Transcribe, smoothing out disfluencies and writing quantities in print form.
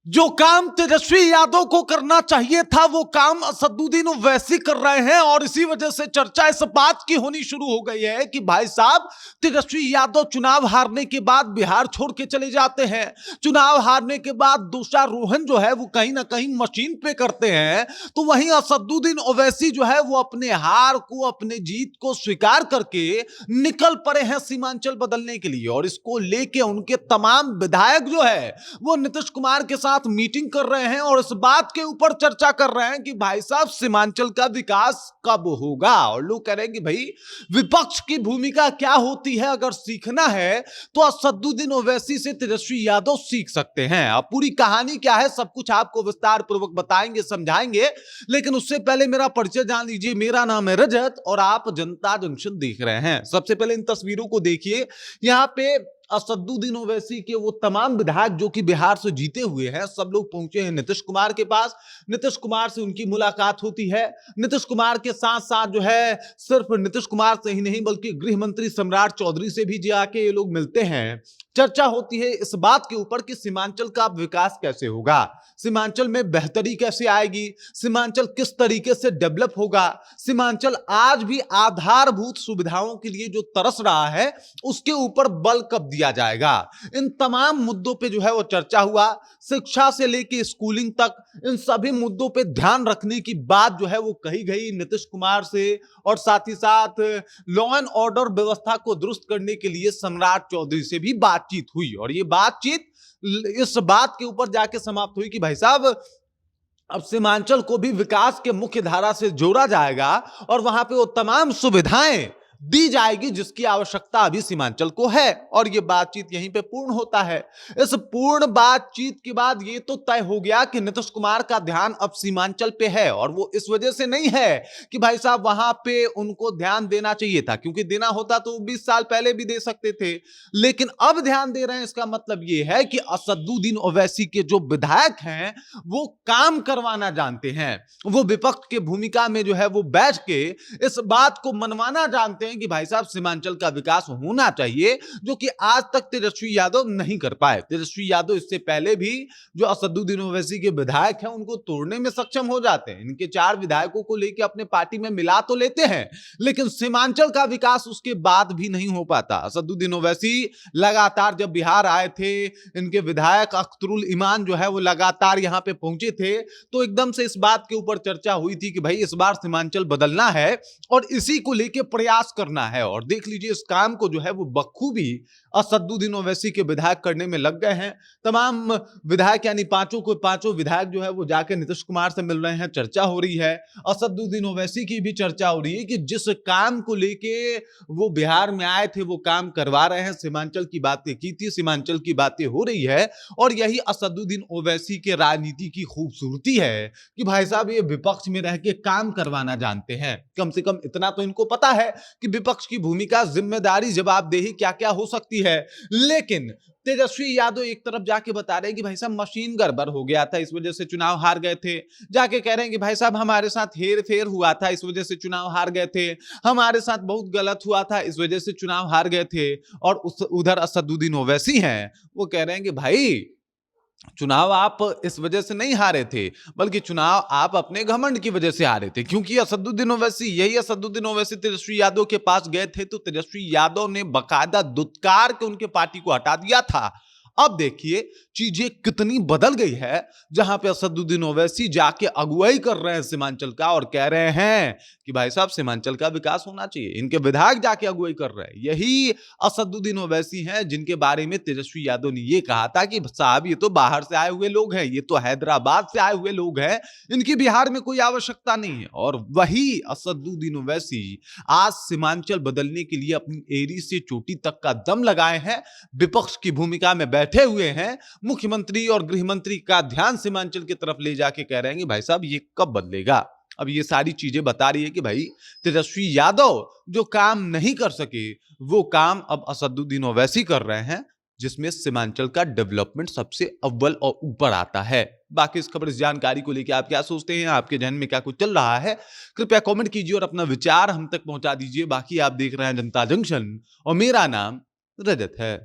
जो काम तेजस्वी यादव को करना चाहिए था वो काम असदुद्दीन ओवैसी कर रहे हैं और इसी वजह से चर्चा इस बात की होनी शुरू हो गई है कि भाई साहब तेजस्वी यादव चुनाव हारने के बाद बिहार छोड़ के चले जाते हैं। चुनाव हारने के बाद दोषारोहण जो है वो कहीं ना कहीं मशीन पे करते हैं, तो वहीं असदुद्दीन ओवैसी जो है वो अपने हार को, अपने जीत को स्वीकार करके निकल पड़े हैं सीमांचल बदलने के लिए। और इसको लेके उनके तमाम विधायक जो है वो नीतीश कुमार के साथ मीटिंग कर रहे हैं और इस बात के ऊपर चर्चा कर रहे हैं कि भाई साहब सीमांचल का विकास कब होगा। और लोग कह रहे हैं कि भाई विपक्ष की भूमिका क्या होती है, अगर सीखना है तो असदुद्दीन ओवैसी से तेजस्वी यादव सीख सकते हैं। अब पूरी कहानी क्या है सब कुछ आपको विस्तार पूर्वक बताएंगे, समझाएंगे, लेकिन उससे पहले मेरा परिचय जान लीजिए। मेरा नाम है रजत और आप जनता जंक्शन देख रहे हैं। सबसे पहले इन तस्वीरों को देखिए। यहाँ पे असदुद्दीन ओवैसी के वो तमाम विधायक जो कि बिहार से जीते हुए हैं, सब लोग पहुंचे हैं नीतीश कुमार के पास। नीतीश कुमार से उनकी मुलाकात होती है। नीतीश कुमार के साथ साथ जो है सिर्फ नीतीश कुमार से ही नहीं बल्कि गृह मंत्री सम्राट चौधरी से भी जाके ये लोग मिलते हैं। चर्चा होती है इस बात के ऊपर कि सीमांचल का विकास कैसे होगा, सीमांचल में बेहतरी कैसे आएगी, सीमांचल किस तरीके से डेवलप होगा, सीमांचल आज भी आधारभूत सुविधाओं के लिए जो तरस रहा है उसके ऊपर बल कब दिया जाएगा। इन तमाम मुद्दों पे जो है वो चर्चा हुआ। शिक्षा से लेके स्कूलिंग तक इन सभी मुद्दों पे ध्यान रखने की बात जो है वो कही गई नीतीश कुमार से। और साथ ही साथ लॉ एंड ऑर्डर व्यवस्था को दुरुस्त करने के लिए सम्राट चौधरी से भी बातचीत हुई। और ये बातचीत इस बात के ऊपर जाके समाप्त हुई कि भाई साहब अब सीमांचल को भी विकास के मुख्य धारा से जोड़ा जाएगा और वहां पे वो तमाम सुविधाएं दी जाएगी जिसकी आवश्यकता अभी सीमांचल को है। और ये बातचीत यहीं पे पूर्ण होता है। इस पूर्ण बातचीत के बाद ये तो तय हो गया कि नीतीश कुमार का ध्यान अब सीमांचल पे है। और वो इस वजह से नहीं है कि भाई साहब वहां पे उनको ध्यान देना चाहिए था, क्योंकि देना होता तो 20 साल पहले भी दे सकते थे, लेकिन अब ध्यान दे रहे हैं। इसका मतलब ये है कि असदुद्दीन ओवैसी के जो विधायक हैं वो काम करवाना जानते हैं। वो विपक्ष की भूमिका में जो है वो बैठ के इस बात को मनवाना जानते हैं कि भाई साहब सीमांचल का विकास होना चाहिए, जो कि आज तक तेजस्वी यादव नहीं कर पाए। तेजस्वी यादव इससे पहले भी जो असदुद्दीन ओवैसी के विधायक हैं उनको तोड़ने में सक्षम हो जाते हैं। इनके 4 विधायकों को लेकर अपने पार्टी में मिला तो लेते हैं, लेकिन सीमांचल का विकास उसके बाद भी नहीं हो पाता। असदुद्दीन ओवैसी लगातार जब बिहार आए थे, इनके विधायक अख्तरुल ईमान जो है वो लगातार यहां पे पहुंचे थे, तो एकदम से इस बात के ऊपर चर्चा हुई थी कि भाई इस बार सीमांचल बदलना है और इसी को लेकर प्रयास करना है। और देख लीजिए इस काम को जो है वो बखूबी असदुद्दीन ओवैसी के विधायक करने में लग गए हैं। तमाम विधायक यानी पांचों विधायक जो है वो जाके नीतीश कुमार से मिल रहे हैं। चर्चा हो रही है, असदुद्दीन ओवैसी की भी चर्चा हो रही है कि जिस काम को लेके वो बिहार में आए थे वो काम करवा रहे हैं। सीमांचल की बातें की थी, सीमांचल की बातें हो रही है। और यही असदुद्दीन ओवैसी के राजनीति की खूबसूरती है कि भाई साहब ये विपक्ष में रह के काम करवाना जानते हैं। कम से कम इतना तो इनको पता है कि विपक्ष की भूमिका, जिम्मेदारी, जवाबदेही क्या क्या हो सकती है। लेकिन तेजस्वी यादव एक तरफ जाके बता रहे हैं कि भाई साहब मशीन गड़बड़ हो गया था, इस वजह से चुनाव हार गए थे। जाके कह रहे हैं कि भाई साहब हमारे साथ हेर फेर हुआ था, इस वजह से चुनाव हार गए थे। हमारे साथ बहुत गलत हुआ था, इस वजह से चुनाव हार गए थे। और उधर असदुद्दीन ओवैसी हैं, वो कह रहे हैं कि भाई चुनाव आप इस वजह से नहीं हारे थे, बल्कि चुनाव आप अपने घमंड की वजह से हारे थे। क्योंकि असदुद्दीन ओवैसी तेजस्वी यादव के पास गए थे तो तेजस्वी यादव ने बकायदा दुत्कार के उनके पार्टी को हटा दिया था। अब देखिए चीजें कितनी बदल गई है, जहां पे असदुद्दीन ओवैसी जाके अगुवाई कर रहे हैं सीमांचल का और कह रहे हैं कि भाई साहब सीमांचल का विकास होना चाहिए। इनके विधायक जाके अगुवाई कर रहे हैं। यही असदुद्दीन ओवैसी हैं जिनके बारे में तेजस्वी यादव ने ये कहा था कि साहब ये तो बाहर से आए हुए लोग हैं, ये तो हैदराबाद से आए हुए लोग हैं, इनकी बिहार में कोई आवश्यकता नहीं है। और वही असदुद्दीन ओवैसी आज सीमांचल बदलने के लिए अपनी एड़ी से चोटी तक का दम लगाए हैं, विपक्ष की भूमिका में बैठे हुए हैं। मुख्यमंत्री और गृह मंत्री का ध्यान सीमांचल की तरफ ले जाके कह रहे हैं कि भाई साहब ये कब बदलेगा। अब ये सारी चीजें बता रही है कि भाई तेजस्वी यादव जो काम नहीं कर सके वो काम अब असदुद्दीन ओवैसी कर रहे हैं, जिसमें सीमांचल का डेवलपमेंट सबसे अव्वल और ऊपर आता है। बाकी इस खबर, इस जानकारी को लेकर आप क्या सोचते हैं, आपके जहन में क्या कुछ चल रहा है, कृपया कमेंट कीजिए और अपना विचार हम तक पहुंचा दीजिए। बाकी आप देख रहे हैं जनता जंक्शन और मेरा नाम रजत है।